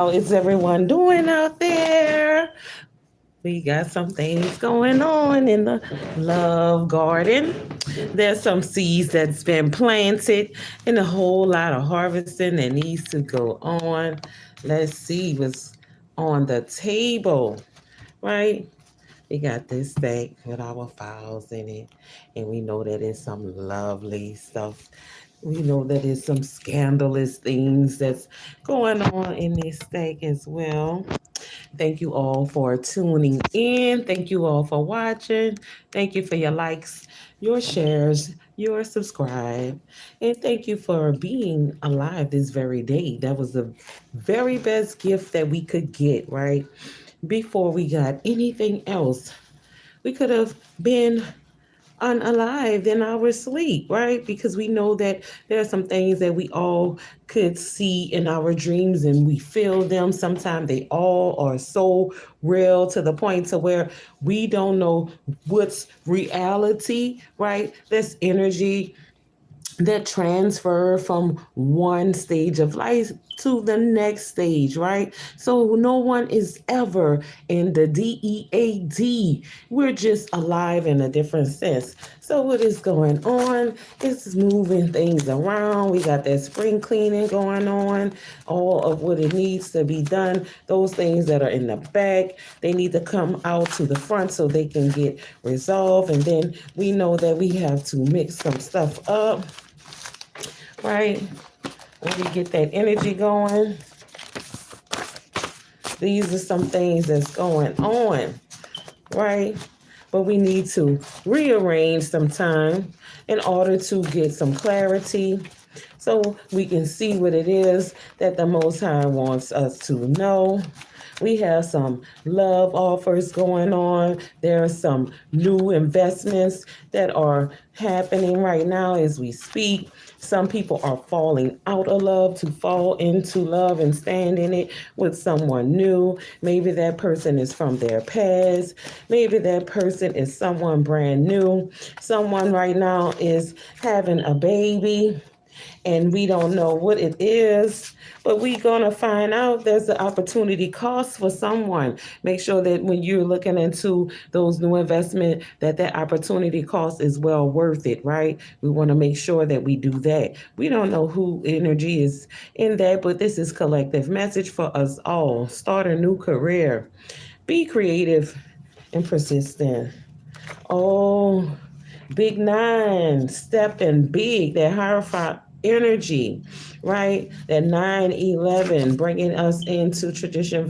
How is everyone doing out there? We got some things going on in the love garden. There's some seeds that's been planted and a whole lot of harvesting that needs to go on. Let's see what's on the table, right? We got this thing with our files in it, and we know that it's some lovely stuff. We know that it's some scandalous things that's going on in this steak as well. Thank you all for tuning in. Thank you all for watching. Thank you for your likes, your shares, your subscribe. And thank you for being alive this very day. That was the very best gift that we could get, right? Before we got anything else, we could have been unalive in our sleep, right? Because we know that there are some things that we all could see in our dreams and we feel them. Sometimes they all are so real to the point to where we don't know what's reality, right? That's energy that transfer from one stage of life to the next stage, right? So no one is ever in the DEAD. We're just alive in a different sense. So what is going on? It's moving things around. We got that spring cleaning going on. All of what it needs to be done. Those things that are in the back, they need to come out to the front so they can get resolved. And then we know that we have to mix some stuff up, right? When we get that energy going, these are some things that's going on, right? But we need to rearrange some time in order to get some clarity so we can see what it is that the Most High wants us to know. We have some love offers going on. There are some new investments that are happening right now as we speak. Some people are falling out of love to fall into love and stand in it with someone new. Maybe that person is from their past. Maybe that person is someone brand new. Someone right now is having a baby and we don't know what it is, but we're going to find out. There's an opportunity cost for someone. Make sure that when you're looking into those new investment, that that opportunity cost is well worth it, right? We want to make sure that we do that. We don't know who energy is in that, but this is collective message for us all. Start a new career. Be creative and persistent. Oh, big nine, stepping big, that hierophant energy, right? That 911 bringing us into tradition,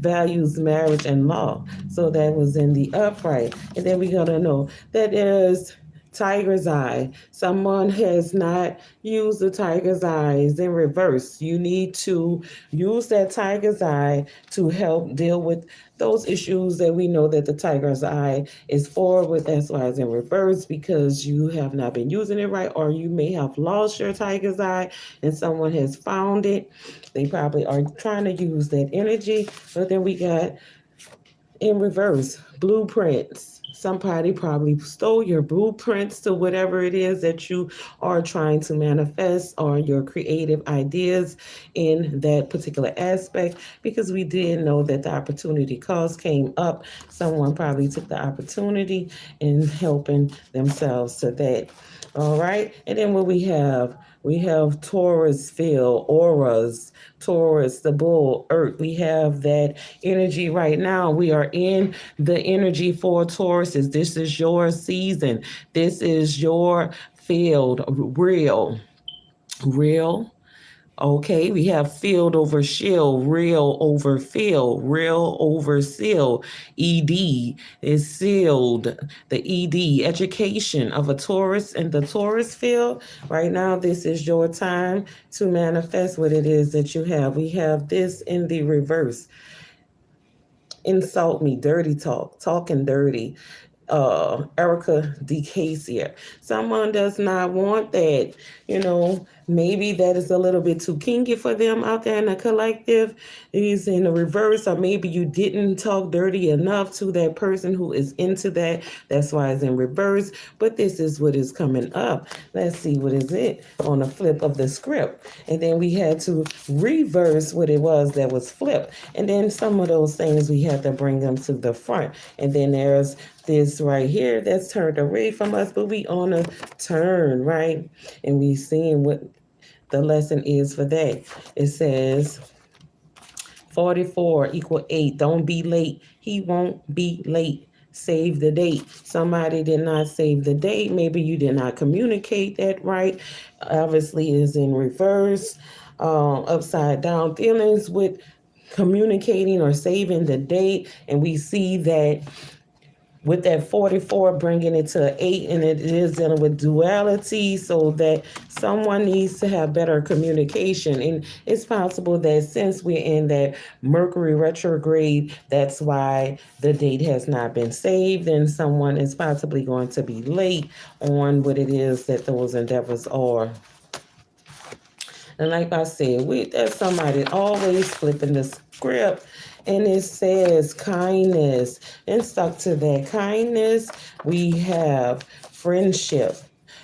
values, marriage, and law. So that was in the upright. And then we got to know that there's tiger's eye. Someone has not used the tiger's eyes in reverse. You need to use that tiger's eye to help deal with those issues that we know that the tiger's eye is for with that's why it's in reverse because you have not been using it right, or you may have lost your tiger's eye and someone has found it. They probably are trying to use that energy. But then we got in reverse blueprints. Somebody probably stole your blueprints to whatever it is that you are trying to manifest or your creative ideas in that particular aspect, because we did know that the opportunity cost came up. Someone probably took the opportunity in helping themselves to that. All right. And then what we have Taurus field, auras, Taurus, the bull, earth. We have that energy right now. We are in the energy for Tauruses. This is your season. This is your field. Real. Okay, we have field over shield, real over field, real over seal. ED is sealed. The ED, education of a Taurus in the Taurus field. Right now, this is your time to manifest what it is that you have. We have this in the reverse. Insult me, dirty talk, talking dirty. Erica DeCasier. Someone does not want that. Maybe that is a little bit too kinky for them out there in the collective. Is in the reverse, or maybe you didn't talk dirty enough to that person who is into that. That's why it's in reverse. But this is what is coming up. Let's see what is it on the flip of the script. And then we had to reverse what it was that was flipped. And then some of those things we had to bring them to the front. And then there's this right here that's turned away from us, but we on a turn, right? And we seeing what the lesson is for that. It says 44 equal 8. Don't be late. He won't be late. Save the date. Somebody did not save the date. Maybe you did not communicate that right. Obviously is in reverse. Upside down dealings with communicating or saving the date. And we see that with that 44 bringing it to 8, and it is dealing with duality, so that someone needs to have better communication. And it's possible that since we're in that Mercury retrograde, that's why the date has not been saved, and someone is possibly going to be late on what it is that those endeavors are. And like I said, there's somebody always flipping the script. And it says kindness. And stuck to that kindness, we have friendship.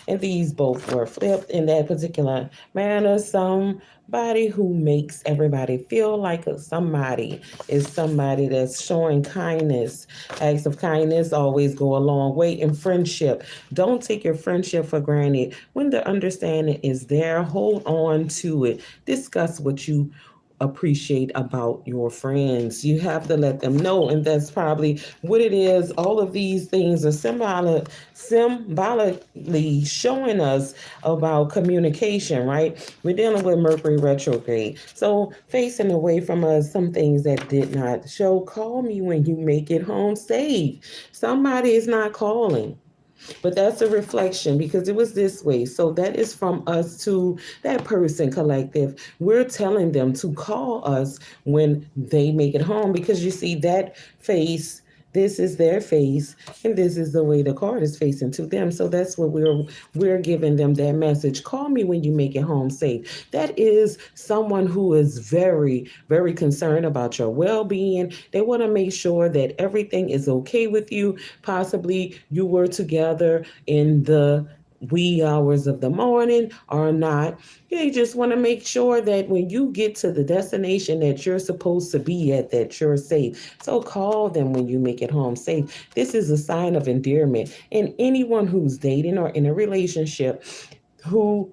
And these both were flipped in that particular manner. Somebody who makes everybody feel like somebody is somebody that's showing kindness. Acts of kindness always go a long way in friendship. Don't take your friendship for granted. When the understanding is there, hold on to it. Discuss what you appreciate about your friends. You have to let them know, and that's probably what it is. All of these things are symbolically showing us about communication, right? We're dealing with Mercury retrograde, so facing away from us some things that did not show. Call me when you make it home safe. Somebody is not calling. But that's a reflection, because it was this way. So that is from us to that person collective. We're telling them to call us when they make it home, because you see that face. This is their face, and this is the way the card is facing to them. So that's what we're giving them, that message. Call me when you make it home safe. That is someone who is very, very concerned about your well-being. They want to make sure that everything is okay with you. Possibly you were together in the wee hours of the morning or not. They just want to make sure that when you get to the destination that you're supposed to be at, that you're safe. So call them when you make it home safe. This is a sign of endearment. And anyone who's dating or in a relationship who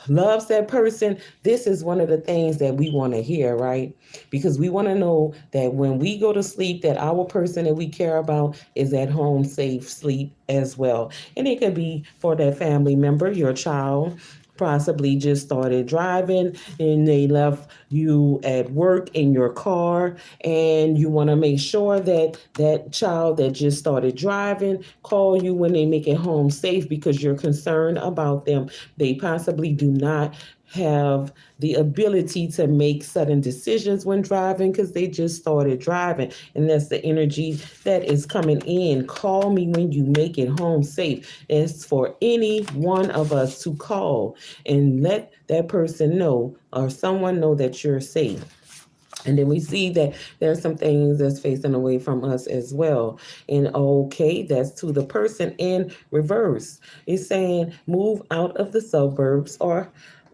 loves that person, this is one of the things that we want to hear, right? Because we want to know that when we go to sleep, that our person that we care about is at home safe sleep as well. And it could be for that family member, your child possibly just started driving and they left you at work in your car, and you want to make sure that that child that just started driving call you when they make it home safe, because you're concerned about them. They possibly do not have the ability to make sudden decisions when driving because they just started driving, and that's the energy that is coming in. Call me when you make it home safe. It's for any one of us to call and let that person know or someone know that you're safe. And then we see that there's some things that's facing away from us as well. And okay, that's to the person in reverse. It's saying move out of the suburbs, or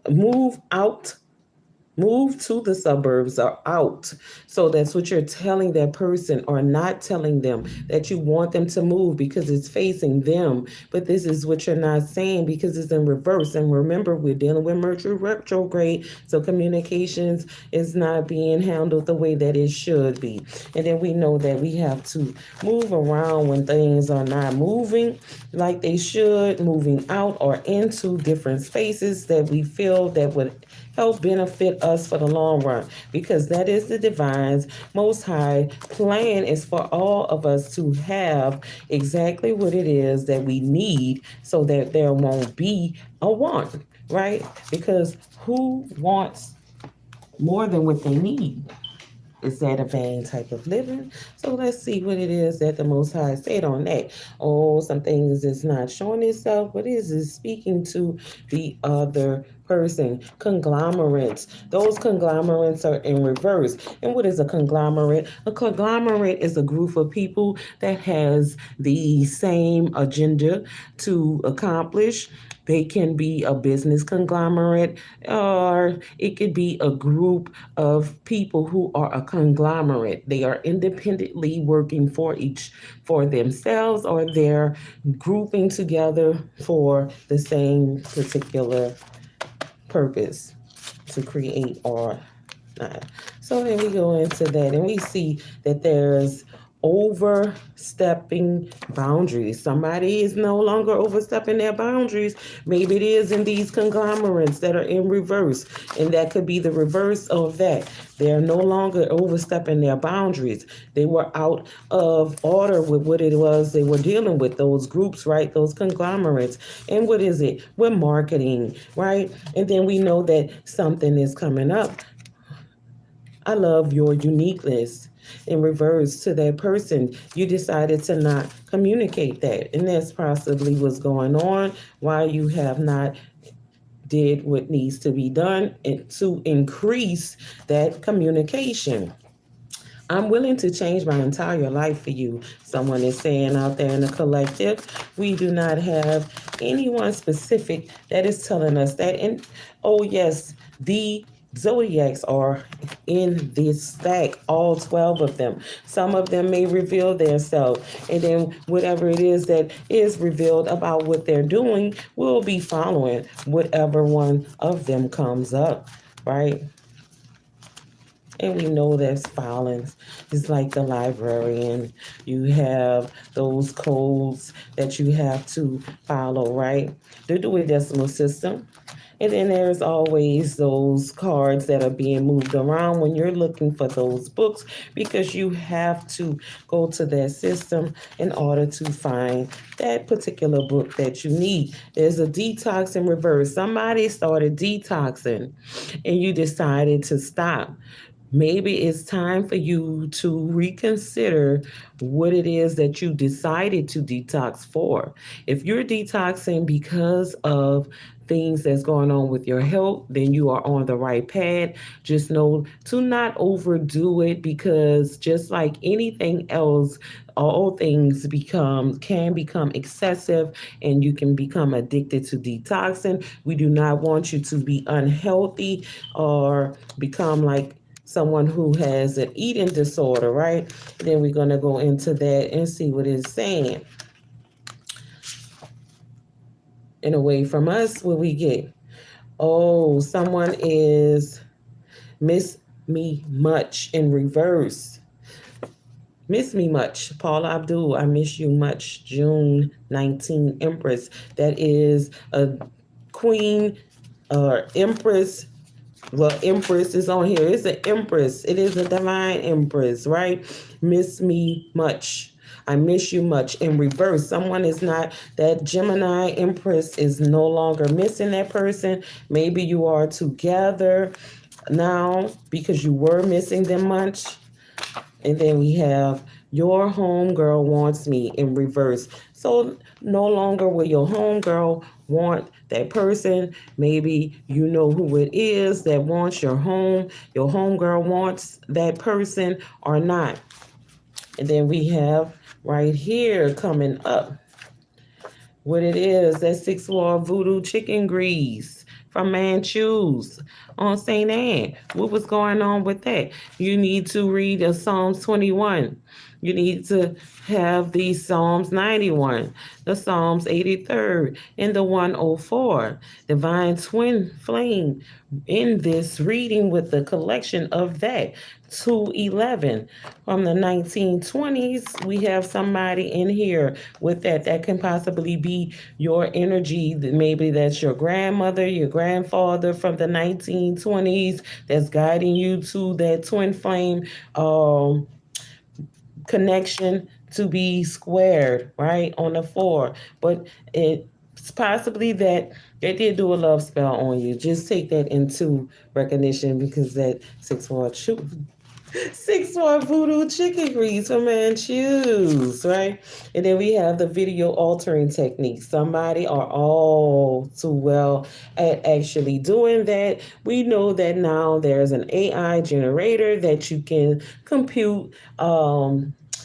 move out, move to the suburbs or out. So that's what you're telling that person, or not telling them that you want them to move because it's facing them. But this is what you're not saying because it's in reverse. And remember, we're dealing with Mercury retrograde. So communications is not being handled the way that it should be. And then we know that we have to move around when things are not moving like they should, moving out or into different spaces that we feel that would help benefit us for the long run, because that is the divine's most high plan, is for all of us to have exactly what it is that we need, so that there won't be a want, right? Because who wants more than what they need? Is that a vain type of living? So let's see what it is that the Most High said on that. Oh, some things is not showing itself. What is it speaking to the other person? Conglomerates. Those conglomerates are in reverse. And what is a conglomerate? A conglomerate is a group of people that has the same agenda to accomplish. They can be a business conglomerate, or it could be a group of people who are a conglomerate. They are independently working for themselves, or they're grouping together for the same particular purpose to create or not. So then we go into that and we see that there's overstepping boundaries. Somebody is no longer overstepping their boundaries. Maybe it is in these conglomerates that are in reverse, and that could be the reverse of that. They're no longer overstepping their boundaries. They were out of order with what it was they were dealing with, those groups, right? Those conglomerates. And what is it? We're marketing, right? And then we know that something is coming up. I love your uniqueness. In reverse to that person, you decided to not communicate that. And that's possibly what's going on, why you have not did what needs to be done and to increase that communication. I'm willing to change my entire life for you. Someone is saying out there in the collective, we do not have anyone specific that is telling us that. And oh, yes, the zodiacs are in this stack, all 12 of them. Some of them may reveal their self, and then whatever it is that is revealed about what they're doing, we'll be following whatever one of them comes up, right? And we know there's violence. It's like the librarian. You have those codes that you have to follow, right? The Dewey Decimal System. And then there's always those cards that are being moved around when you're looking for those books, because you have to go to that system in order to find that particular book that you need. There's a detox in reverse. Somebody started detoxing and you decided to stop. Maybe it's time for you to reconsider what it is that you decided to detox for. If you're detoxing because of things that's going on with your health, then you are on the right path. Just know to not overdo it, because just like anything else, all things can become excessive and you can become addicted to detoxing. We do not want you to be unhealthy or become like someone who has an eating disorder, right? Then we're going to go into that and see what it's saying. And away from us, what we get? Oh, someone is miss me much in reverse. Miss me much. Paula Abdul, I miss you much. June 19, Empress. That is a queen or empress. Well, Empress is on here. It's an Empress. It is a divine Empress, right? Miss me much. I miss you much. In reverse, someone is not, that Gemini Empress is no longer missing that person. Maybe you are together now because you were missing them much. And then we have your homegirl wants me in reverse. So no longer will your homegirl want that person. Maybe you know who it is that wants your home. Your homegirl wants that person or not. And then we have right here coming up what it is, that 6 War Voodoo Chicken Grease from Manchus on St. Anne. What was going on with that? You need to read Psalms 21. You need to have the Psalms 91, the Psalms 83rd, and the 104. Divine Twin Flame in this reading with the collection of that. 211 from the 1920s. We have somebody in here with that can possibly be your energy. Maybe that's your grandmother, your grandfather from the 1920s that's guiding you to that twin flame connection to be squared, right, on the 4. But it's possibly that they did do a love spell on you. Just take that into recognition, because that 6 War Six more voodoo chicken grease for Manchus, right? And then we have the video altering technique. Somebody are all too well at actually doing that. We know that now there's an AI generator that you can compute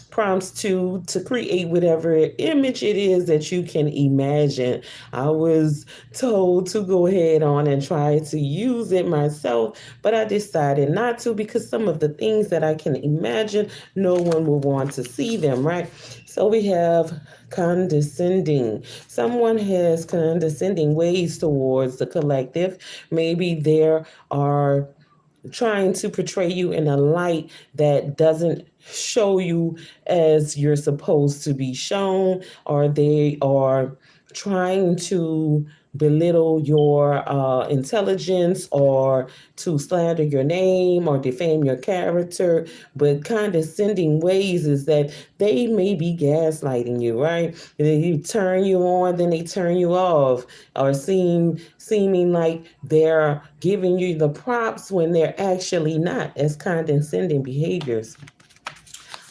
prompts to create whatever image it is that you can imagine. I was told to go ahead on and try to use it myself, but I decided not to because some of the things that I can imagine, no one will want to see them, right? So we have condescending. Someone has condescending ways towards the collective. Maybe there are trying to portray you in a light that doesn't show you as you're supposed to be shown, or they are trying to belittle your intelligence or to slander your name or defame your character. But condescending ways is that they may be gaslighting you, right? They turn you on, then they turn you off, or seeming like they're giving you the props when they're actually not, as condescending behaviors.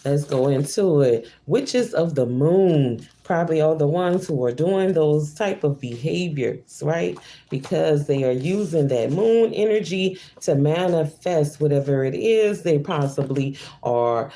Let's go into it. Witches of the moon probably are the ones who are doing those type of behaviors, right? Because they are using that moon energy to manifest whatever it is they possibly are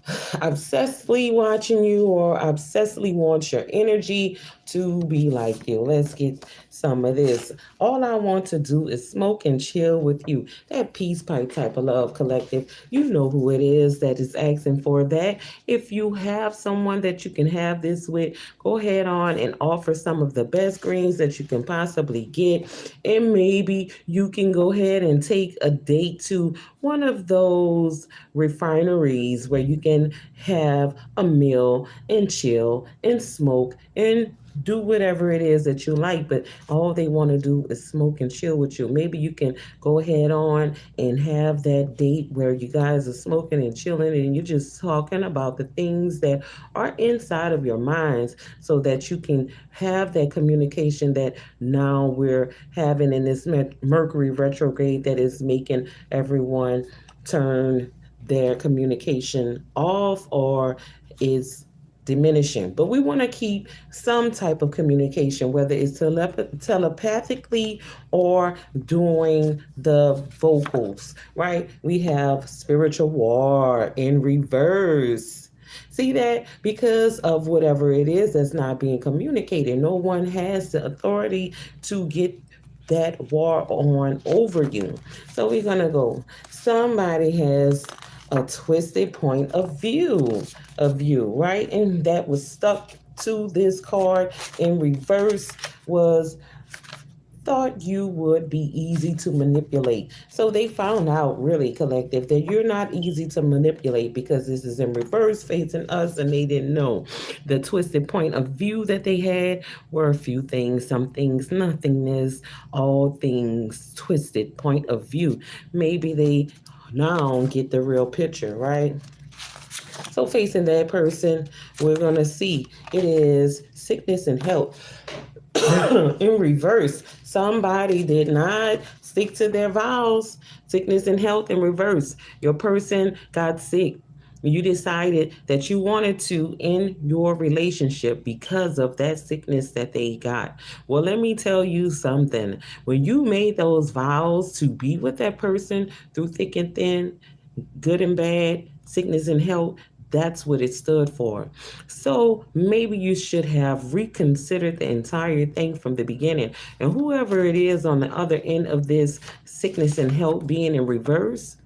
obsessively watching you or obsessively want your energy to be like you. Let's get some of this. All I want to do is smoke and chill with you. That peace pipe type of love collective. You know who it is that is asking for that. If you have someone that you can have this with, go ahead on and offer some of the best greens that you can possibly get. And maybe you can go ahead and take a date to one of those refineries where you can have a meal and chill and smoke and do whatever it is that you like, but all they want to do is smoke and chill with you. Maybe you can go ahead on and have that date where you guys are smoking and chilling and you're just talking about the things that are inside of your minds so that you can have that communication that now we're having in this Mercury retrograde that is making everyone turn their communication off or is diminishing. But we want to keep some type of communication, whether it's telepathically or doing the vocals, right? We have spiritual war in reverse. See that? Because of whatever it is that's not being communicated, no one has the authority to get that war on over you. So we're going to go. Somebody has a twisted point of you, right? And that was stuck to this card in reverse was thought you would be easy to manipulate. So they found out, really, collective, that you're not easy to manipulate because this is in reverse facing us and they didn't know. The twisted point of view that they had were a few things, some things nothingness, all things twisted point of view. Maybe they now get the real picture, right? So facing that person, we're going to see it is sickness and health. In reverse, somebody did not stick to their vows. Sickness and health in reverse. Your person got sick. You decided that you wanted to end your relationship because of that sickness that they got. Well, let me tell you something. When you made those vows to be with that person through thick and thin, good and bad, sickness and health, that's what it stood for. So maybe you should have reconsidered the entire thing from the beginning. And whoever it is on the other end of this sickness and health being in reverse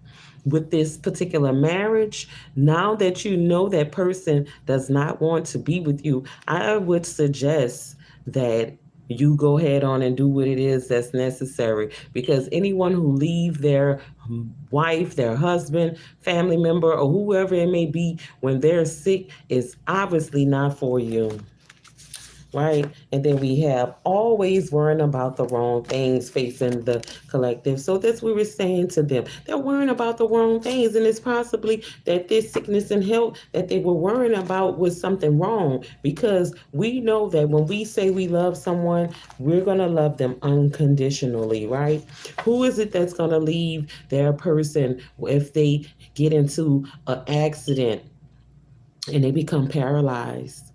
with this particular marriage, now that you know that person does not want to be with you, I would suggest that you go ahead on and do what it is that's necessary, because anyone who leave their wife, their husband, family member, or whoever it may be when they're sick is obviously not for you. right? And then we have always worrying about the wrong things facing the collective. So that's what we're saying to them. They're worrying about the wrong things, and it's possibly that this sickness and health that they were worrying about was something wrong, because we know that when we say we love someone, we're going to love them unconditionally, right? Who is it that's going to leave their person if they get into an accident and they become paralyzed?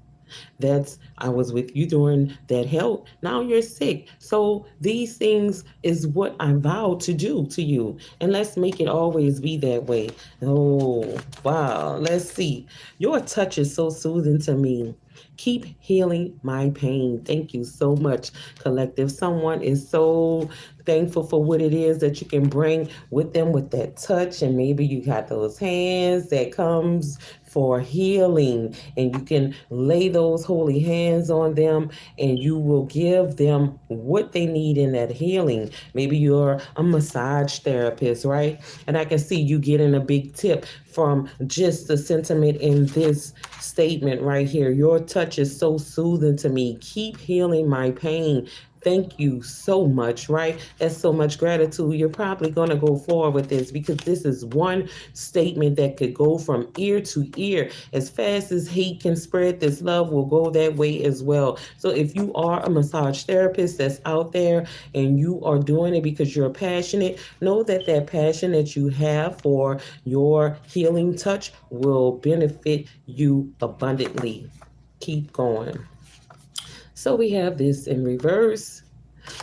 That's, I was with you during that help. Now you're sick. So these things is what I vowed to do to you. And let's make it always be that way. Oh, wow. Let's see. Your touch is so soothing to me. Keep healing my pain. Thank you so much, collective. Someone is so thankful for what it is that you can bring with them with that touch, and maybe you got those hands that comes for healing, and you can lay those holy hands on them, and you will give them what they need in that healing. Maybe you're a massage therapist, right? And I can see you getting a big tip from just the sentiment in this statement right here. Your touch is so soothing to me. Keep healing my pain. Thank you so much, right? That's so much gratitude. You're probably going to go forward with this, because this is one statement that could go from ear to ear. As fast as hate can spread, this love will go that way as well. So if you are a massage therapist that's out there and you are doing it because you're passionate, know that that passion that you have for your healing touch will benefit you abundantly. Keep going. So we have this in reverse.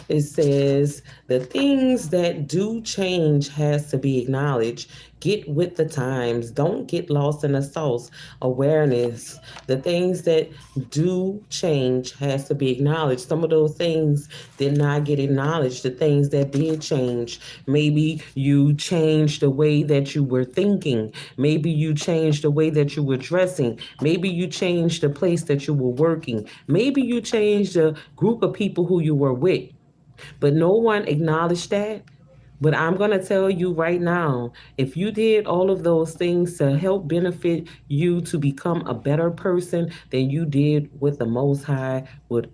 It says the things that do change has to be acknowledged. Get with the times. Don't get lost in the sauce. Awareness. The things that do change has to be acknowledged. Some of those things did not get acknowledged. The things that did change. Maybe you changed the way that you were thinking. Maybe you changed the way that you were dressing. Maybe you changed the place that you were working. Maybe you changed the group of people who you were with. But no one acknowledged that. But I'm going to tell you right now, if you did all of those things to help benefit you to become a better person, then you did what the Most High would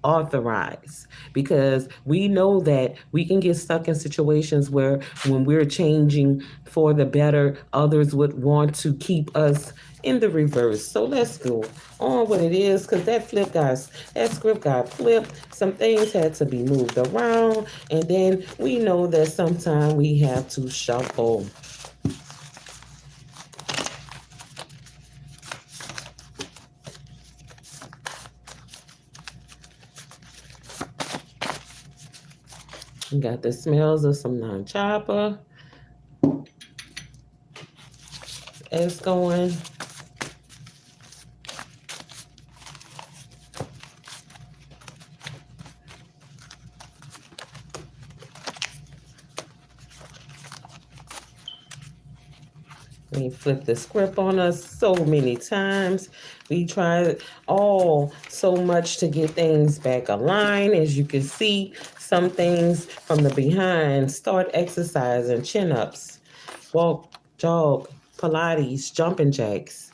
authorize, because we know that we can get stuck in situations where when we're changing for the better, others would want to keep us in the reverse. So let's go on what it is, because that script got flipped. Some things had to be moved around, and then we know that sometimes we have to shuffle. We got the smells of some non-chopper. It's going. We flip the script on us so many times. We try all so much to get things back aligned. As you can see, some things from the behind. Start exercising, chin-ups, walk, jog, Pilates, jumping jacks.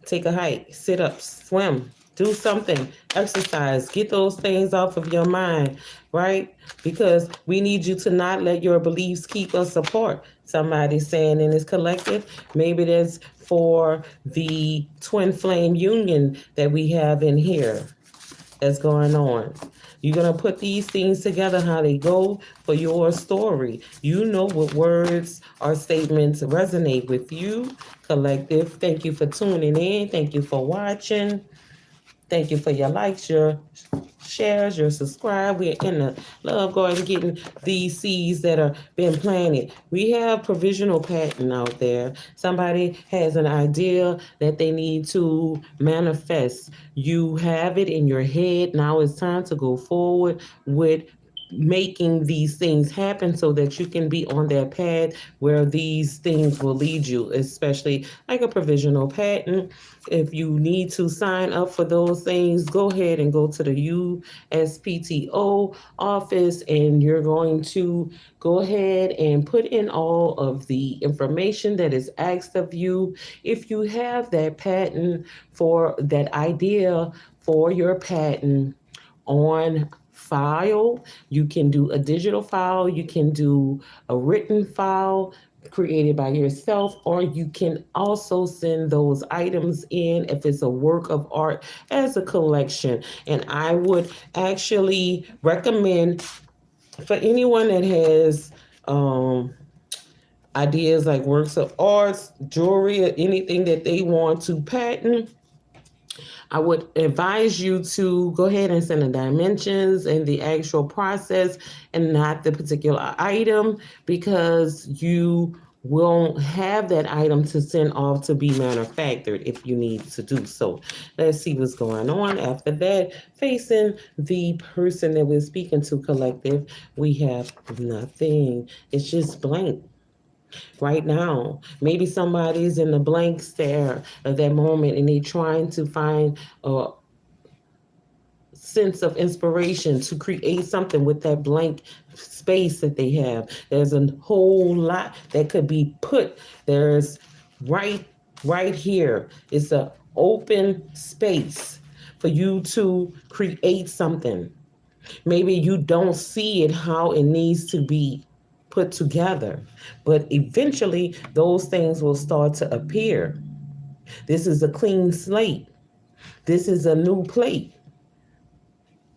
Take a hike, sit ups, swim, do something, exercise, get those things off of your mind, right? Because we need you to not let your beliefs keep us apart. Somebody's saying in this collective, maybe that's for the twin flame union that we have in here that's going on. You're going to put these things together, how they go for your story. You know what words or statements resonate with you, collective. Thank you for tuning in. Thank you for watching. Thank you for your likes, your shares, your subscribe. We're in the love garden getting these seeds that are been planted. We have provisional patent out there. Somebody has an idea that they need to manifest. You have it in your head. Now it's time to go forward with making these things happen so that you can be on that path where these things will lead you, especially like a provisional patent. If you need to sign up for those things, go ahead and go to the USPTO office, and you're going to go ahead and put in all of the information that is asked of you. If you have that patent for that idea for your patent on file, you can do a digital file, you can do a written file created by yourself, or you can also send those items in if it's a work of art as a collection. And I would actually recommend for anyone that has ideas like works of arts, jewelry, or anything that they want to patent, I would advise you to go ahead and send the dimensions and the actual process and not the particular item, because you won't have that item to send off to be manufactured if you need to do so. Let's see what's going on. After that, facing the person that we're speaking to, collective, we have nothing. It's just blank right now. Maybe somebody's in the blank stare of that moment and they're trying to find a sense of inspiration to create something with that blank space that they have. There's a whole lot that could be put. There's right here. It's an open space for you to create something. Maybe you don't see it how it needs to be put together, but eventually those things will start to appear. This is a clean slate. This is a new plate.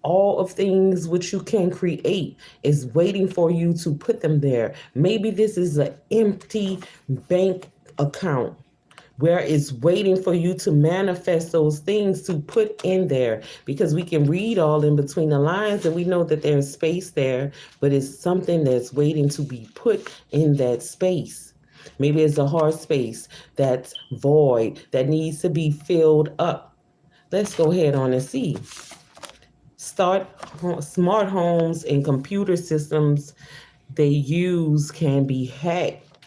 All of things which you can create is waiting for you to put them there. Maybe this is an empty bank account where it's waiting for you to manifest those things to put in there, because we can read all in between the lines and we know that there's space there, but it's something that's waiting to be put in that space. Maybe it's a hard space that's void that needs to be filled up. Let's go ahead on and see. Smart homes and computer systems they use can be hacked.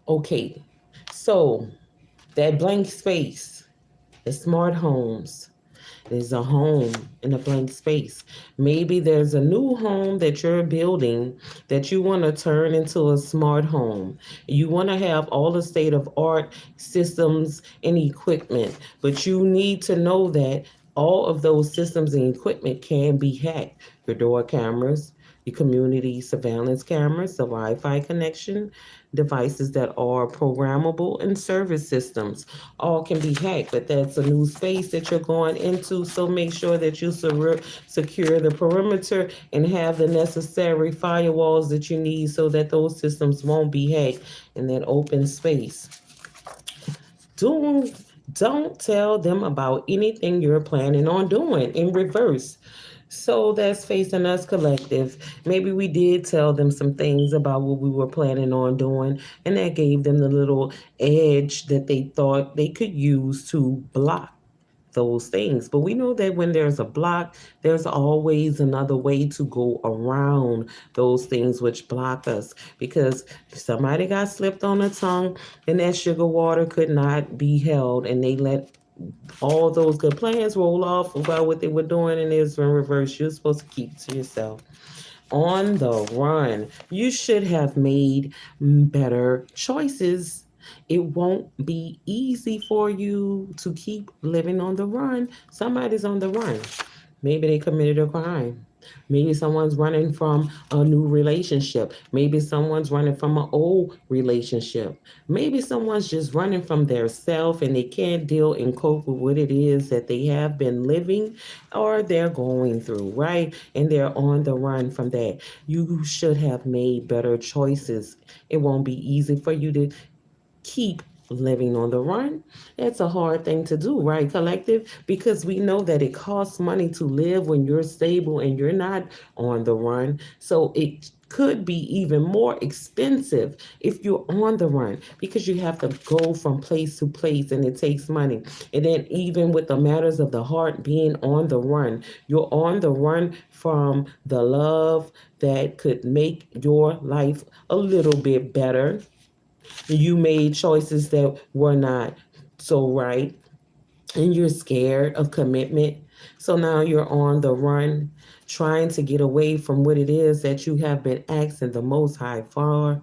Okay, so that blank space, the smart homes, there's a home in a blank space. Maybe there's a new home that you're building that you want to turn into a smart home. You want to have all the state of art systems and equipment, but you need to know that all of those systems and equipment can be hacked. Your door cameras, your community surveillance cameras, the Wi-Fi connection, devices that are programmable, and service systems all can be hacked. But that's a new space that you're going into, so make sure that you secure the perimeter and have the necessary firewalls that you need so that those systems won't be hacked in that open space. Don't tell them about anything you're planning on doing in reverse. So that's facing us, collective. Maybe we did tell them some things about what we were planning on doing, and that gave them the little edge that they thought they could use to block those things. But we know that when there's a block, there's always another way to go around those things which block us. Because if somebody got slipped on the tongue and that sugar water could not be held, and they let all those good plans roll off about what they were doing, and it's in reverse. You're supposed to keep to yourself. On the run, you should have made better choices. It won't be easy for you to keep living on the run. Somebody's on the run. Maybe they committed a crime. Maybe someone's running from a new relationship. Maybe someone's running from an old relationship. Maybe someone's just running from their self and they can't deal and cope with what it is that they have been living or they're going through, right? And they're on the run from that. You should have made better choices. It won't be easy for you to keep living on the run. It's a hard thing to do, right, collective? Because we know that it costs money to live when you're stable and you're not on the run. So it could be even more expensive if you're on the run, because you have to go from place to place and it takes money. And then, even with the matters of the heart, being on the run, you're on the run from the love that could make your life a little bit better. You made choices that were not so right, and you're scared of commitment. So now you're on the run, trying to get away from what it is that you have been asking the Most High for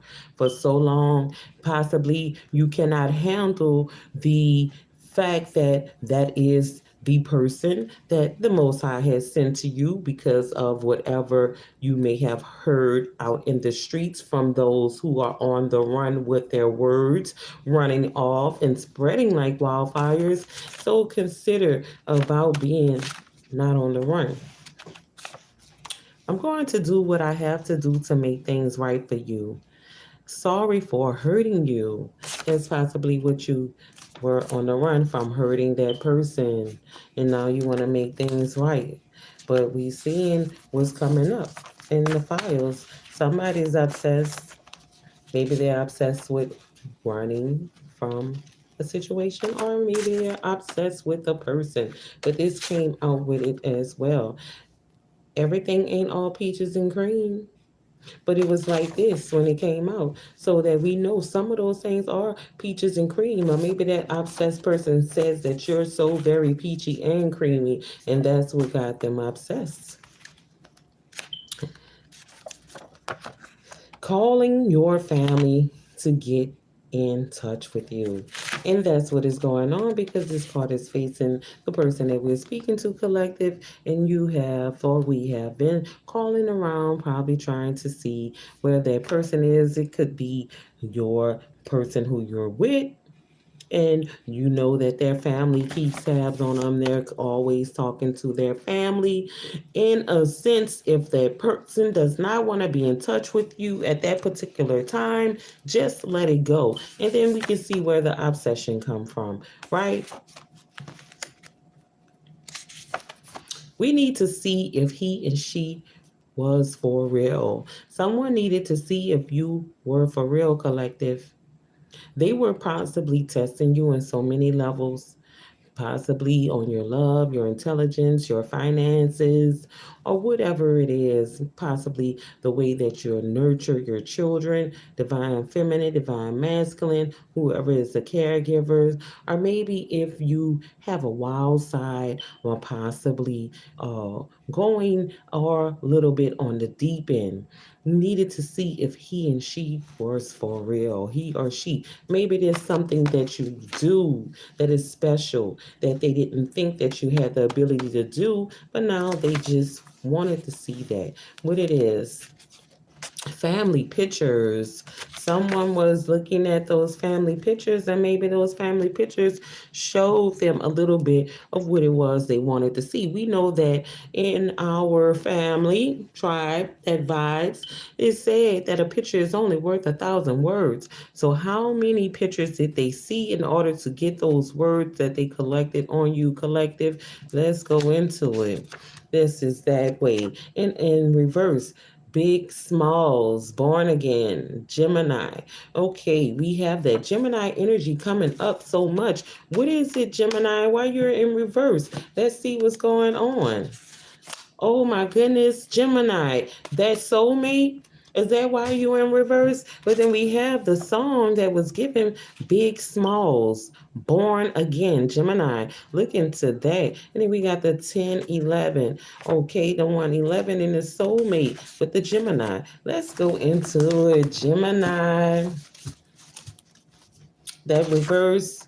so long. Possibly you cannot handle the fact that that is the person that the Most High has sent to you, because of whatever you may have heard out in the streets from those who are on the run with their words running off and spreading like wildfires. So consider about being not on the run. I'm going to do what I have to do to make things right for you. Sorry for hurting you. That's possibly what you were on the run from, hurting that person. And now you want to make things right. But we seeing what's coming up in the files. Somebody's obsessed. Maybe they're obsessed with running from a situation, or maybe they're obsessed with a person. But this came out with it as well. Everything ain't all peaches and cream. But it was like this when it came out, so that we know some of those things are peaches and cream. Or maybe that obsessed person says that you're so very peachy and creamy, and that's what got them obsessed. Calling your family to get in touch with you. And that's what is going on, because this card is facing the person that we're speaking to, collective. And you have, or we have been calling around, probably trying to see where that person is. It could be your person who you're with, and you know that their family keeps tabs on them. They're always talking to their family. In a sense, if that person does not want to be in touch with you at that particular time, just let it go. And then we can see where the obsession come from, right? We need to see if he and she was for real. Someone needed to see if you were for real, collective. They were possibly testing you in so many levels, possibly on your love, your intelligence, your finances, or whatever it is, possibly the way that you nurture your children, divine feminine, divine masculine, whoever is the caregiver, or maybe if you have a wild side, or possibly going or a little bit on the deep end. Needed to see if he and she was for real, he or she. Maybe there's something that you do that is special, that they didn't think that you had the ability to do, but now they just wanted to see that. What it is, family pictures. Someone was looking at those family pictures, and maybe those family pictures showed them a little bit of what it was they wanted to see. We know that in our family tribe that vibes, it said that a picture is only worth 1,000 words. So how many pictures did they see in order to get those words that they collected on you, collective? Let's go into it. This is that way. And in reverse, Big Smalls, Born Again, Gemini. Okay, we have that Gemini energy coming up so much. What is it, Gemini? Why you're in reverse? Let's see what's going on. Oh my goodness, Gemini, that soulmate. Is that why you're in reverse? But then we have the song that was given, Big Smalls, Born Again, Gemini. Look into that. And then we got the 1011. Okay, the 111 in the soulmate with the Gemini. Let's go into it, Gemini. That reverse,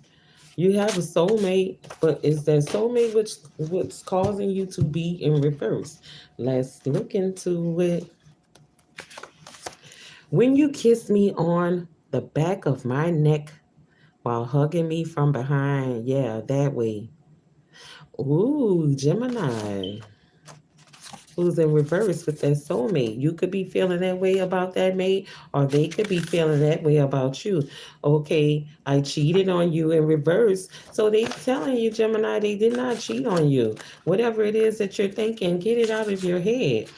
you have a soulmate, but is that soulmate what's causing you to be in reverse? Let's look into it. When you kiss me on the back of my neck while hugging me from behind, yeah, that way. Ooh, Gemini. who's in reverse with that soulmate. You could be feeling that way about that mate, or they could be feeling that way about you. Okay, I cheated on you in reverse. So they telling you, Gemini, they did not cheat on you. Whatever it is that you're thinking, get it out of your head.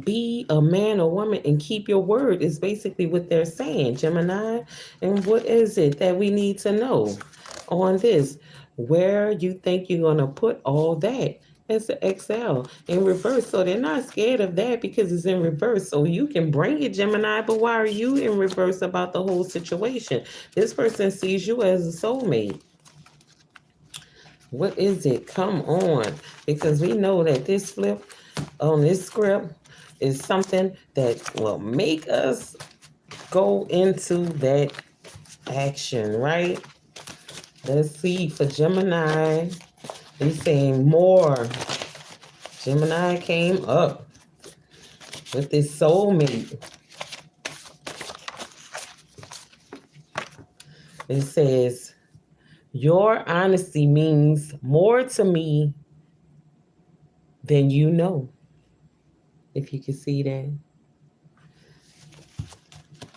Be a man or woman and keep your word is basically what they're saying, Gemini. And what is it that we need to know on this? Where you think you're going to put all that? It's an Excel in reverse. So they're not scared of that because it's in reverse. So you can bring it, Gemini, but why are you in reverse about the whole situation? This person sees you as a soulmate. What is it? Come on. Because we know that this flip on this script is something that will make us go into that action, right? Let's see for Gemini. He's saying more. Gemini came up with this soulmate. It says, your honesty means more to me than you know. If you can see that.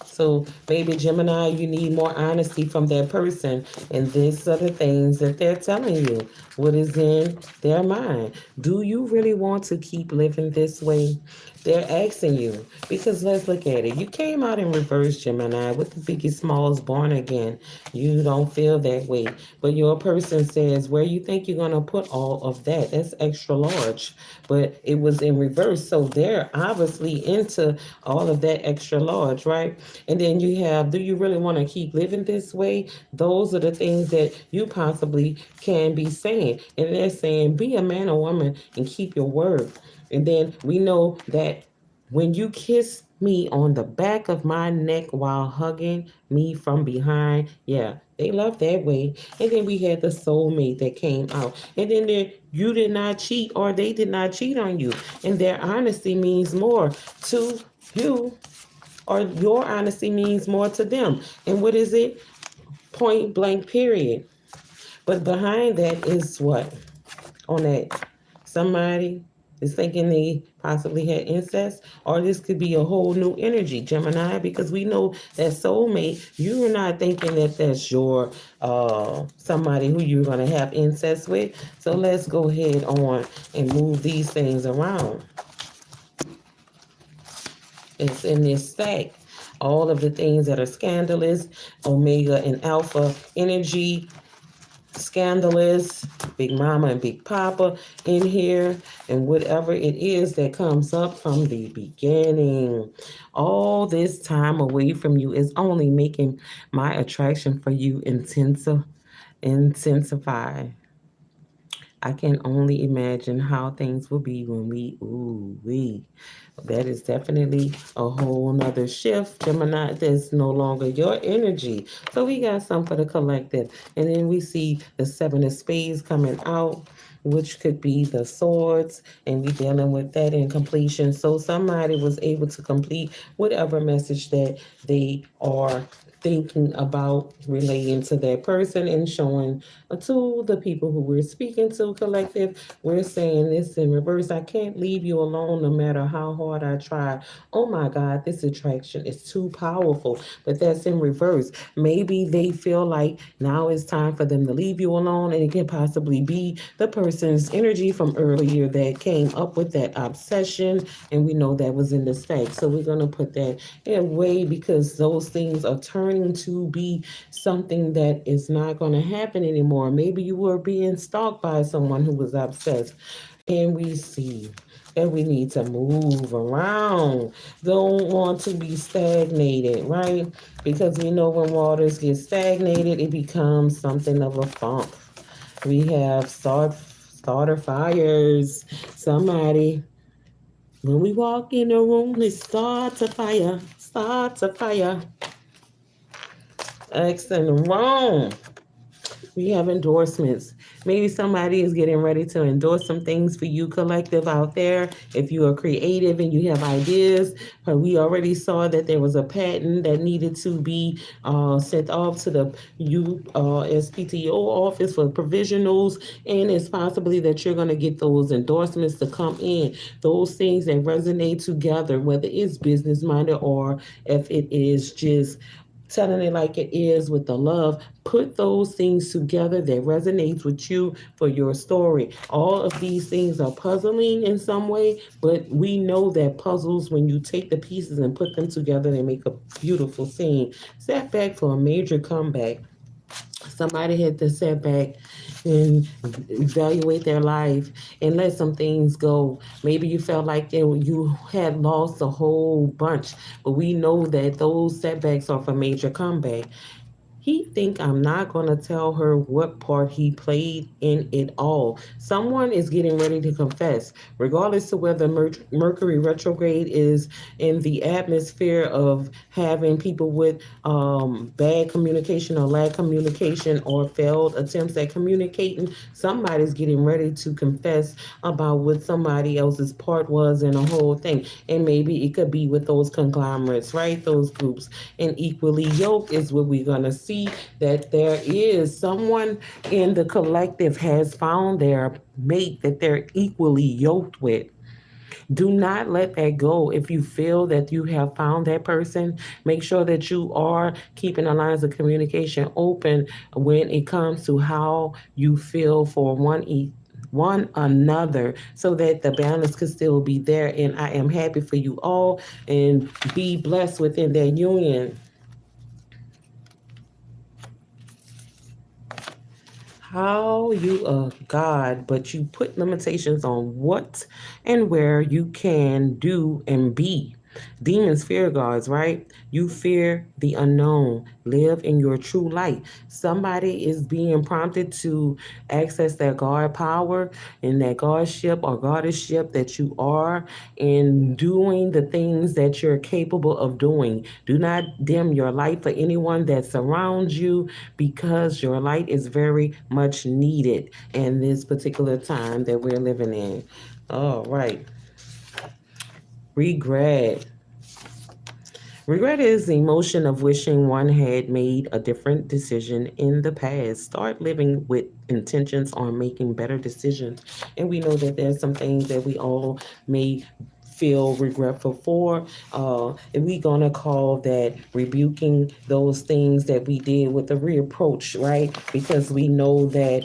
So maybe Gemini, you need more honesty from that person. And these are the things that they're telling you. What is in their mind? Do you really want to keep living this way? They're asking you. Because let's look at it. You came out in reverse, Gemini, with the biggest smalls born again. You don't feel that way. But your person says, where you think you're going to put all of that? That's extra large. But it was in reverse. So they're obviously into all of that extra large, right? And then you have, do you really want to keep living this way? Those are the things that you possibly can be saying. And they're saying, be a man or woman and keep your word. And then we know that when you kiss me on the back of my neck while hugging me from behind, yeah, they love that way. And then we had the soulmate that came out. And then you did not cheat or they did not cheat on you. And their honesty means more to you, or your honesty means more to them. And what is it? Point blank, period. But behind that is what? On that, somebody is thinking they possibly had incest, or this could be a whole new energy, Gemini, because we know that soulmate, you're not thinking that that's your somebody who you're going to have incest with. So let's go ahead on and move these things around. It's in this stack. All of the things that are scandalous, Omega and Alpha energy, scandalous, Big Mama and Big Papa in here, and whatever it is that comes up from the beginning. All this time away from you is only making my attraction for you intensify. I can only imagine how things will be when we. That is definitely a whole nother shift. Gemini, that's no longer your energy. So we got some for the collective. And then we see the Seven of Spades coming out, which could be the swords, and we dealing with that in completion. So somebody was able to complete whatever message that they are thinking about relating to that person and showing to the people who we're speaking to, collective. We're saying this in reverse. I can't leave you alone no matter how hard I try. Oh my God, this attraction is too powerful. But that's in reverse. Maybe they feel like now it's time for them to leave you alone, and it can possibly be the person's energy from earlier that came up with that obsession, and we know that was in the stack. So we're going to put that away because those things are turning to be something that is not going to happen anymore. Maybe you were being stalked by someone who was obsessed. And we see that we need to move around. Don't want to be stagnated, right? Because we know when waters get stagnated, it becomes something of a funk. We have starter fires. Somebody, when we walk in a room, it starts a fire, starts a fire. X and wrong. We have endorsements. Maybe somebody is getting ready to endorse some things for you, collective, out there. If you are creative and you have ideas, we already saw that there was a patent that needed to be sent off to the USPTO office for provisionals, and it's possibly that you're going to get those endorsements to come in. Those things that resonate together, whether it's business minded or if it is just telling it like it is with the love. Put those things together that resonates with you for your story. All of these things are puzzling in some way, but we know that puzzles, when you take the pieces and put them together, they make a beautiful scene. Setback for a major comeback. Somebody had to sit back and evaluate their life and let some things go. Maybe you felt like you had lost a whole bunch, but we know that those setbacks are for major comeback. He think I'm not going to tell her what part he played in it all. Someone is getting ready to confess, regardless of whether Mercury retrograde is in the atmosphere of having people with bad communication or lack communication or failed attempts at communicating. Somebody's getting ready to confess about what somebody else's part was in a whole thing. And maybe it could be with those conglomerates, right? Those groups. And equally yoked is what we're going to see, that there is someone in the collective has found their mate that they're equally yoked with. Do not let that go. If you feel that you have found that person, make sure that you are keeping the lines of communication open when it comes to how you feel for one another, so that the balance could still be there. And I am happy for you all, and be blessed within that union. How you a God, but you put limitations on what and where you can do and be. Demons fear gods, right? You fear the unknown. Live in your true light. Somebody is being prompted to access that God power and that Godship or goddessship that you are, in doing the things that you're capable of doing. Do not dim your light for anyone that surrounds you, because your light is very much needed in this particular time that we're living in. All right. Regret. Regret is the emotion of wishing one had made a different decision in the past. Start living with intentions on making better decisions. And we know that there's some things that we all may feel regretful for. And we're going to call that rebuking those things that we did with a reapproach, right? Because we know that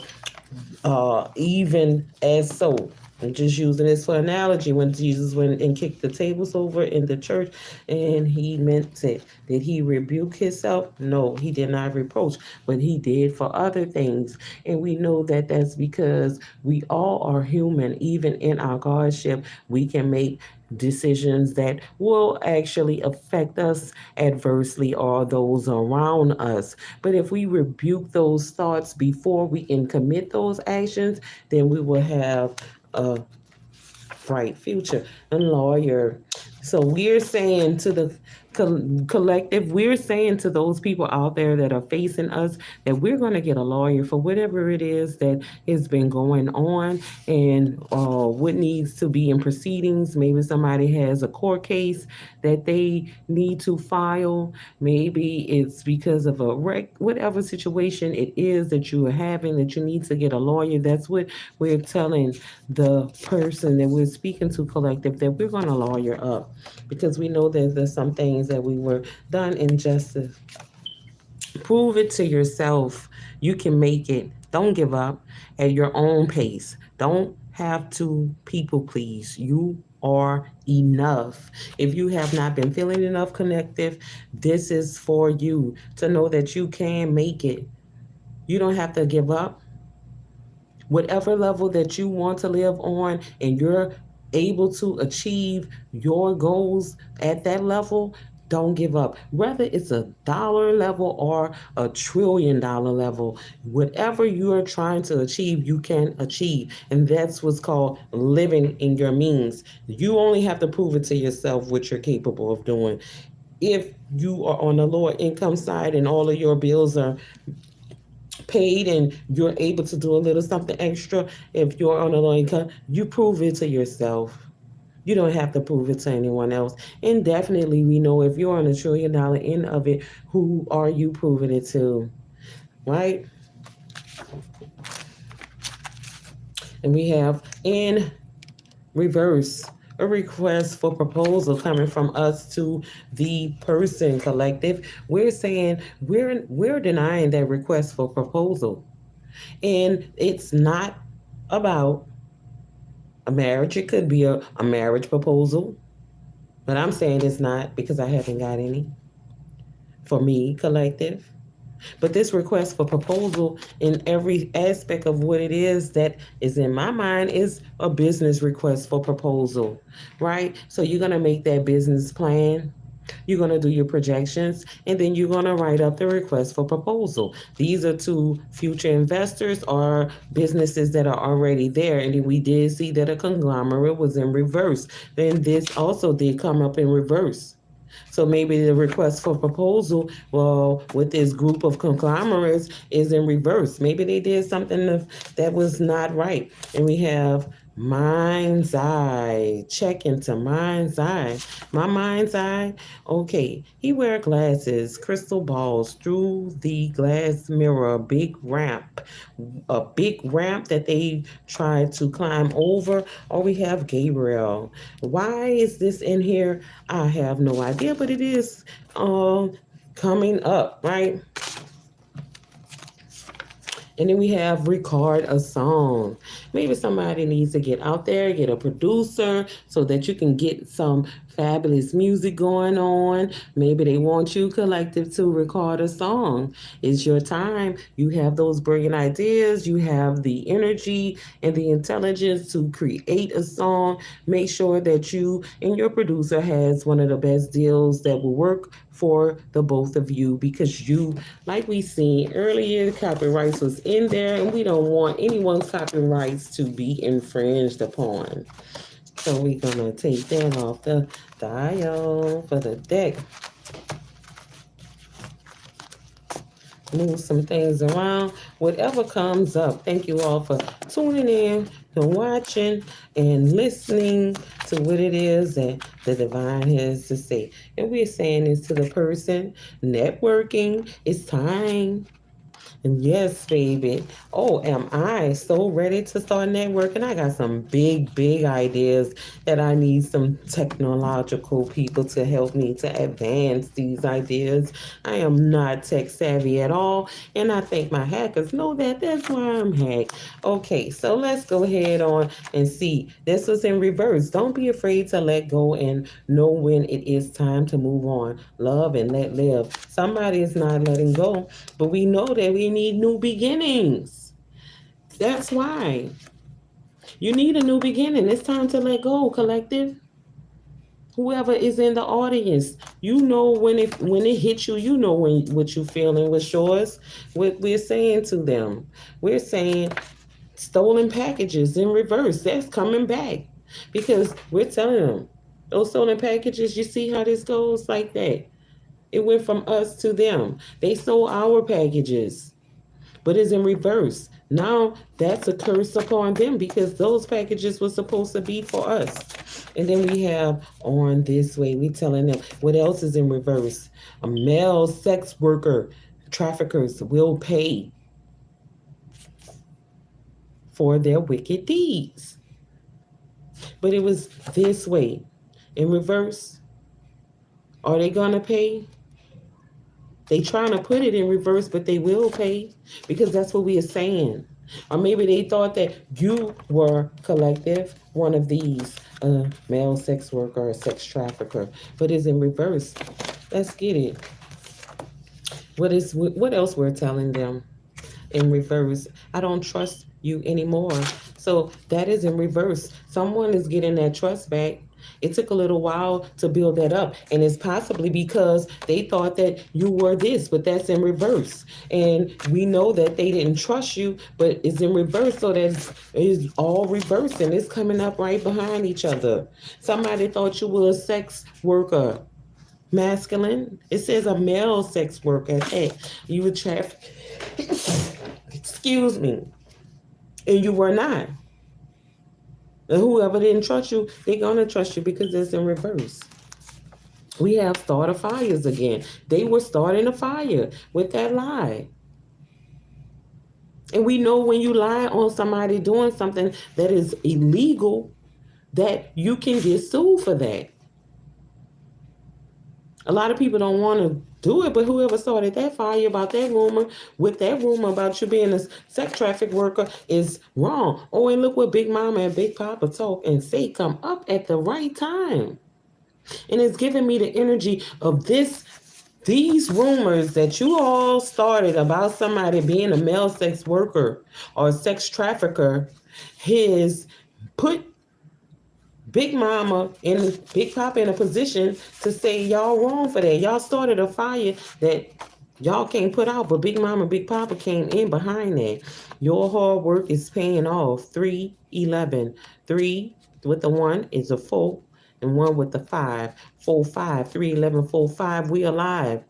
even as so. I'm just using this for analogy. When Jesus went and kicked the tables over in the church, and he meant it. Did he rebuke himself? No, he did not reproach, but he did for other things. And we know that that's because we all are human. Even in our Godship, we can make decisions that will actually affect us adversely or those around us. But if we rebuke those thoughts before we can commit those actions, then we will have a bright future. And lawyer. So we're saying to the collective, we're saying to those people out there that are facing us that we're going to get a lawyer for whatever it is that has been going on, and what needs to be in proceedings. Maybe somebody has a court case that they need to file. Maybe it's because of a whatever situation it is that you are having, that you need to get a lawyer. That's what we're telling the person that we're speaking to, collective, that we're going to lawyer up, because we know that there's some things that we were done injustice. Prove it to yourself. You can make it. Don't give up at your own pace. Don't have to people please. You are enough. If you have not been feeling enough connective, this is for you to know that you can make it. You don't have to give up. Whatever level that you want to live on, and you're able to achieve your goals at that level, don't give up. Whether it's a dollar level or $1 trillion level, whatever you're trying to achieve, you can achieve. And that's what's called living in your means. You only have to prove it to yourself what you're capable of doing. If you are on the lower income side and all of your bills are paid and you're able to do a little something extra, if you're on a low income, you prove it to yourself. You don't have to prove it to anyone else. And definitely, we know if you're on $1 trillion end of it, who are you proving it to? Right? And we have in reverse a request for proposal coming from us to the person collective. We're saying we're denying that request for proposal. And it's not about a marriage. It could be a marriage proposal, but I'm saying it's not because I haven't got any for me, collective. But this request for proposal in every aspect of what it is that is in my mind is a business request for proposal, right? So you're going to make that business plan. You're going to do your projections and then you're going to write up the request for proposal. These are to future investors or businesses that are already there. And then we did see that a conglomerate was in reverse. Then this also did come up in reverse. So maybe the request for proposal, well, with this group of conglomerates is in reverse. Maybe they did something that was not right. And we have mind's eye. Check into mind's eye. My mind's eye. Okay, he wear glasses, crystal balls through the glass mirror, a big ramp that they try to climb over. Or we have Gabriel. Why is this in here? I have no idea, but it is coming up, right? And then we have record a song. Maybe somebody needs to get out there, get a producer so that you can get some fabulous music going on. Maybe they want you, collective, to record a song. It's your time. You have those brilliant ideas. You have the energy and the intelligence to create a song. Make sure that you and your producer has one of the best deals that will work for the both of you, because you, like we seen earlier, copyrights was in there and we don't want anyone's copyrights to be infringed upon. So we're gonna take that off the dial for the deck. Move some things around, whatever comes up. Thank you all for tuning in and watching and listening to what it is that the divine has to say. And we're saying this to the person networking. It's time. And yes, baby. Oh, am I so ready to start networking? I got some big ideas that I need some technological people to help me to advance these ideas. I am not tech savvy at all. And I think my hackers know that. That's why I'm hacked. Okay, so let's go ahead on and see. This was in reverse. Don't be afraid to let go and know when it is time to move on. Love and let live. Somebody is not letting go, but we know that we need new beginnings. That's why. You need a new beginning. It's time to let go, collective. Whoever is in the audience, you know when it hits you, you know what you feeling was yours. What we're saying to them. We're saying stolen packages in reverse. That's coming back. Because we're telling them, those stolen packages, you see how this goes like that. It went from us to them. They sold our packages, but it's in reverse. Now that's a curse upon them because those packages were supposed to be for us. And then we have on this way, we telling them what else is in reverse. A male sex worker, traffickers will pay for their wicked deeds. But it was this way. In reverse, are they gonna pay? They trying to put it in reverse, but they will pay because that's what we are saying. Or maybe they thought that you were collective, one of these, male sex worker or sex trafficker, but it's in reverse. Let's get it. What else we're telling them in reverse? I don't trust you anymore. So that is in reverse. Someone is getting that trust back. It took a little while to build that up, and it's possibly because they thought that you were this, but that's in reverse. And we know that they didn't trust you, but it's in reverse, so that it's all reversed, and it's coming up right behind each other. Somebody thought you were a sex worker, masculine. It says a male sex worker. Hey, you would traffic. Excuse me. And you were not. And whoever didn't trust you, they're going to trust you because it's in reverse. We have starter fires again. They were starting a fire with that lie. And we know when you lie on somebody doing something that is illegal, that you can get sued for that. A lot of people don't want to do it, but whoever started that fire about that rumor, with that rumor about you being a sex traffic worker, is wrong. Oh, and look what Big Mama and Big Papa talk and say come up at the right time. And it's giving me the energy of these rumors that you all started about somebody being a male sex worker or sex trafficker. His put Big Mama and Big Papa in a position to say y'all wrong for that. Y'all started a fire that y'all can't put out, but Big Mama and Big Papa came in behind that. Your hard work is paying off. 311. 3 with the 1 is a 4, and 1 with the 5. 4, 5. 311, 4, 5. We alive.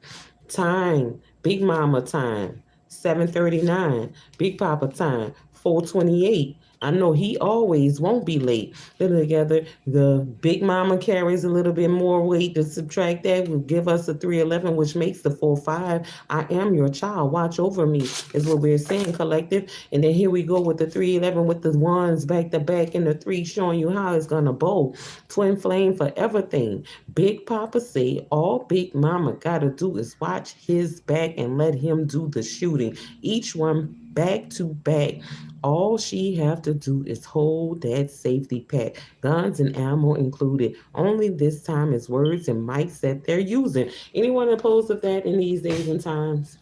Time. Big Mama time. 7:39. Big Papa time. 4:28. I know he always won't be late. Put together, the Big Mama carries a little bit more weight. To subtract that will give us a 311, which makes the 4-5. I am your child. Watch over me, is what we're saying, collective. And then here we go with the 311 with the ones back to back and the 3 showing you how it's going to bowl. Twin flame for everything. Big Papa say all Big Mama got to do is watch his back and let him do the shooting. Each one back to back. All she have to do is hold that safety pack, guns and ammo included. Only this time is words and mics that they're using. Anyone opposed to that in these days and times?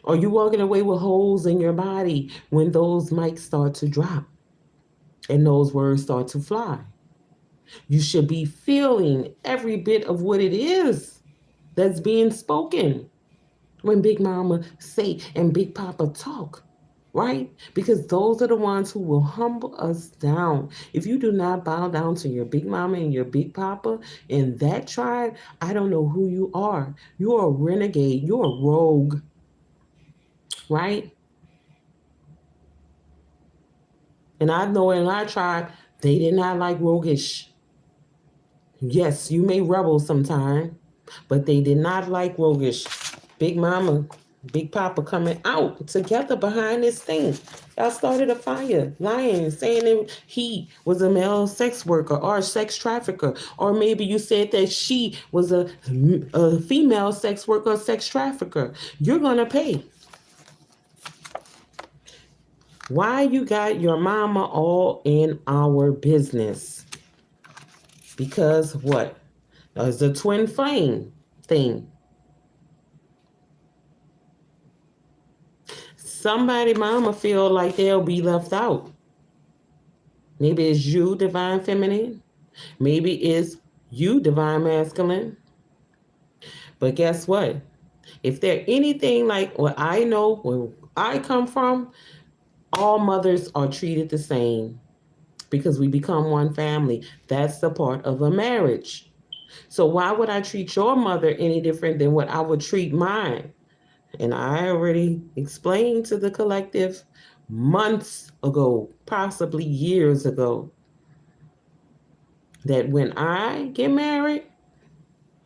Are you walking away with holes in your body when those mics start to drop and those words start to fly? You should be feeling every bit of what it is that's being spoken when Big Mama say and Big Papa talk, right? Because those are the ones who will humble us down. If you do not bow down to your Big Mama and your Big Papa in that tribe, I don't know who you are. You're a renegade. You're a rogue, right? And I know in our tribe, they did not like roguish. Yes, you may rebel sometime, but they did not like roguish. Big Mama, Big Papa coming out together behind this thing. Y'all started a fire, lying, saying that he was a male sex worker or a sex trafficker. Or maybe you said that she was a female sex worker or sex trafficker. You're going to pay. Why you got your mama all in our business? Because what? It's a twin flame thing. Somebody mama feel like they'll be left out. Maybe it's you, divine feminine. Maybe it's you, divine masculine. But guess what? If they're anything like what I know, where I come from, all mothers are treated the same because we become one family. That's the part of a marriage. So why would I treat your mother any different than what I would treat mine? And I already explained to the collective months ago, possibly years ago, that when I get married,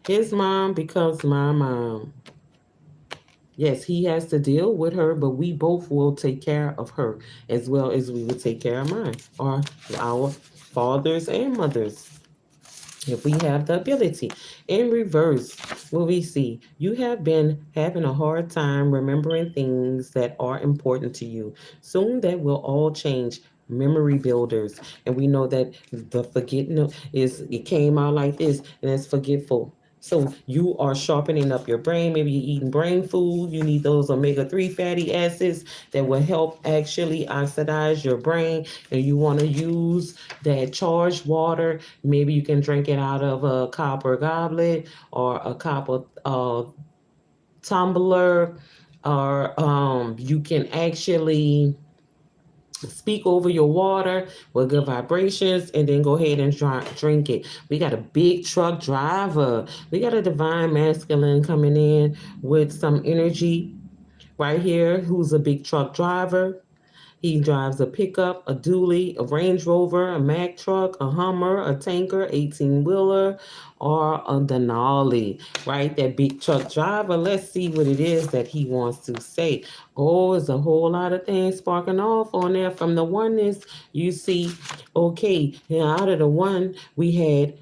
his mom becomes my mom. Yes, he has to deal with her, but we both will take care of her as well as we will take care of mine, or our fathers and mothers, if we have the ability. In reverse, what we see, you have been having a hard time remembering things that are important to you. Soon that will all change. Memory builders. And we know that the forgetting it came out like this, and it's forgetful. So you are sharpening up your brain. Maybe you're eating brain food. You need those omega-3 fatty acids that will help actually oxidize your brain. And you want to use that charged water. Maybe you can drink it out of a copper goblet or a copper tumbler, or you can actually speak over your water with good vibrations and then go ahead and drink it. We got a big truck driver. We got a divine masculine coming in with some energy right here, who's a big truck driver. He drives a pickup, a dually, a Range Rover, a Mack truck, a Hummer, a tanker, 18-wheeler, or a Denali, right? That big truck driver. Let's see what it is that he wants to say. Oh, there's a whole lot of things sparking off on there from the oneness. You see, okay, now out of the one, we had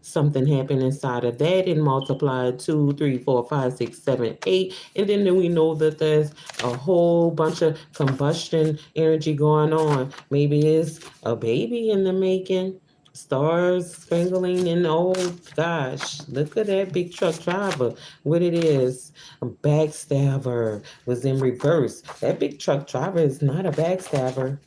something happened inside of that and multiply 2, 3, 4, 5, 6, 7, 8. And then we know that there's a whole bunch of combustion energy going on. Maybe it's a baby in the making, stars spangling, and oh gosh, look at that big truck driver. What it is, a backstabber was in reverse. That big truck driver is not a backstabber.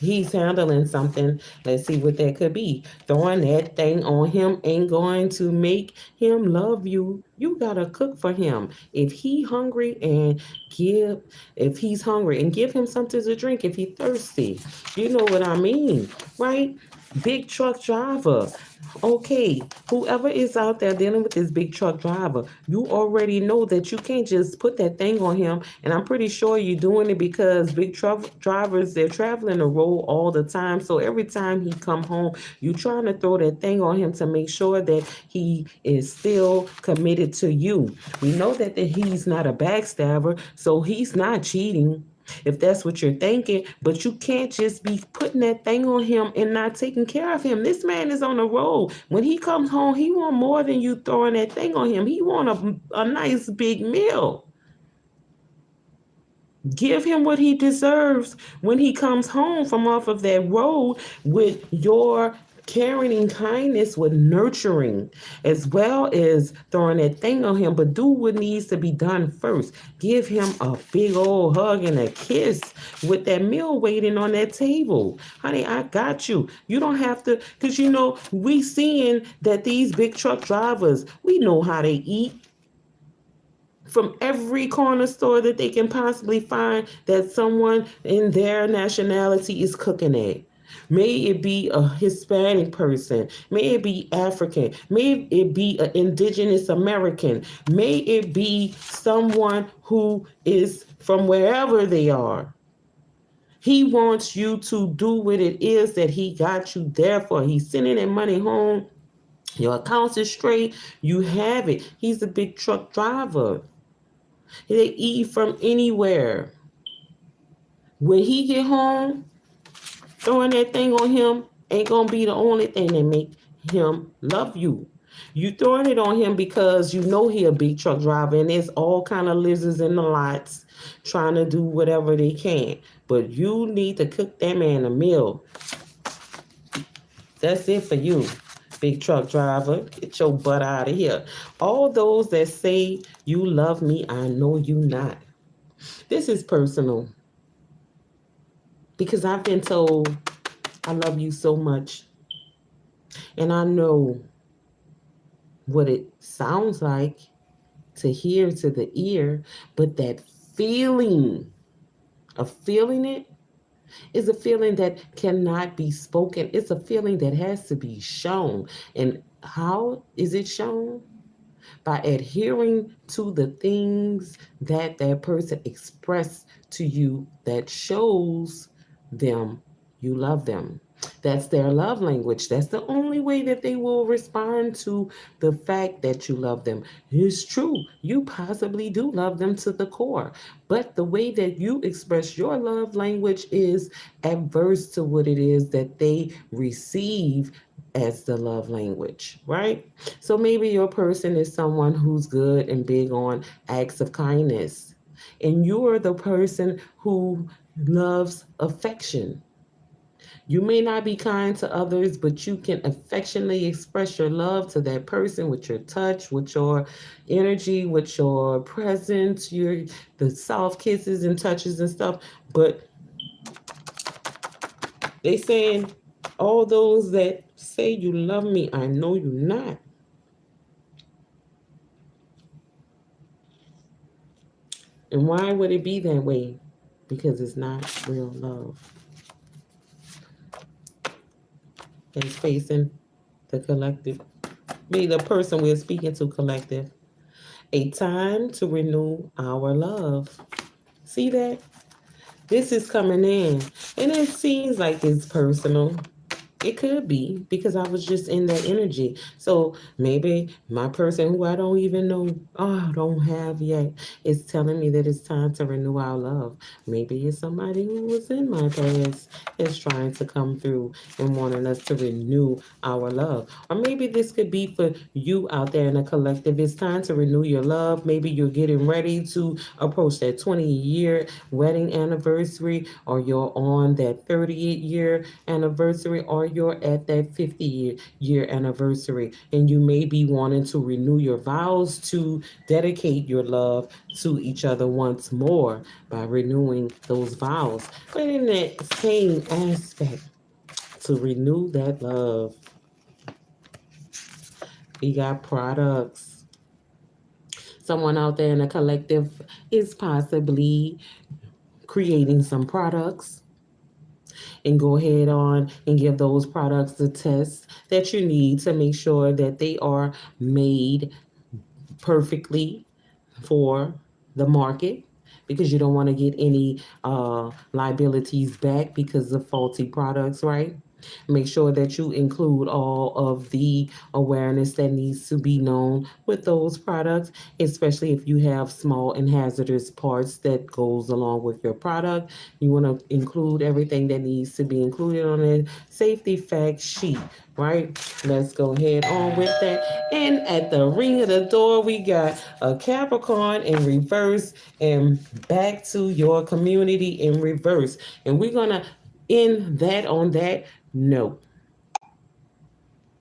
He's handling something. Let's see what that could be. Throwing that thing on him ain't going to make him love you. You gotta cook for him. Give, if he's hungry and give him something to drink if he's thirsty. You know what I mean, right? Big truck driver. Okay, whoever is out there dealing with this big truck driver, you already know that you can't just put that thing on him. And I'm pretty sure you're doing it because big truck drivers, they're traveling the road all the time. So every time he come home, you trying to throw that thing on him to make sure that he is still committed to you. We know that he's not a backstabber, so he's not cheating if that's what you're thinking, but you can't just be putting that thing on him and not taking care of him. This man is on the road. When he comes home, he want more than you throwing that thing on him. He want a nice big meal. Give him what he deserves when he comes home from off of that road with your caring and kindness, with nurturing, as well as throwing that thing on him. But do what needs to be done first. Give him a big old hug and a kiss with that meal waiting on that table. Honey, I got you. You don't have to, because you know, we seeing that these big truck drivers, we know how they eat from every corner store that they can possibly find that someone in their nationality is cooking at. May it be a Hispanic person. May it be African. May it be an indigenous American. May it be someone who is from wherever they are. He wants you to do what it is that he got you there for. He's sending that money home. Your accounts is straight. You have it. He's a big truck driver. They eat from anywhere. When he get home, throwing that thing on him ain't gonna be the only thing that make him love you. You throwing it on him because you know he a big truck driver and there's all kind of lizards in the lots trying to do whatever they can. But you need to cook that man a meal. That's it for you, big truck driver. Get your butt out of here. All those that say you love me, I know you not. This is personal because I've been told I love you so much. And I know what it sounds like to hear to the ear, but that feeling of feeling it is a feeling that cannot be spoken. It's a feeling that has to be shown. And how is it shown? By adhering to the things that that person expressed to you that shows them you love them. That's their love language. That's the only way that they will respond to the fact that you love them. It's true. You possibly do love them to the core. But the way that you express your love language is adverse to what it is that they receive as the love language, right? So maybe your person is someone who's good and big on acts of kindness, and you are the person who loves affection. You may not be kind to others, but you can affectionately express your love to that person with your touch, with your energy, with your presence, the soft kisses and touches and stuff. But they saying all those that say you love me, I know you not. And why would it be that way? Because it's not real love. It's facing the collective, be the person we're speaking to collective. A time to renew our love. See that? This is coming in. And it seems like it's personal. It could be because I was just in that energy. So maybe my person who I don't even know, don't have yet, is telling me that it's time to renew our love. Maybe it's somebody who was in my past is trying to come through and wanting us to renew our love. Or maybe this could be for you out there in the collective. It's time to renew your love. Maybe you're getting ready to approach that 20-year wedding anniversary, or you're on that 30th year anniversary, or you're at that 50-year anniversary, and you may be wanting to renew your vows to dedicate your love to each other once more by renewing those vows. But in that same aspect, to renew that love, we got products. Someone out there in a collective is possibly creating some products, and go ahead on and give those products the test that you need to make sure that they are made perfectly for the market, because you don't want to get any liabilities back because of faulty products, right? Make sure that you include all of the awareness that needs to be known with those products, especially if you have small and hazardous parts that goes along with your product. You want to include everything that needs to be included on a safety fact sheet, right? Let's go ahead on with that. And at the ring of the door, we got a Capricorn in reverse and back to your community in reverse. And we're going to end that on that note.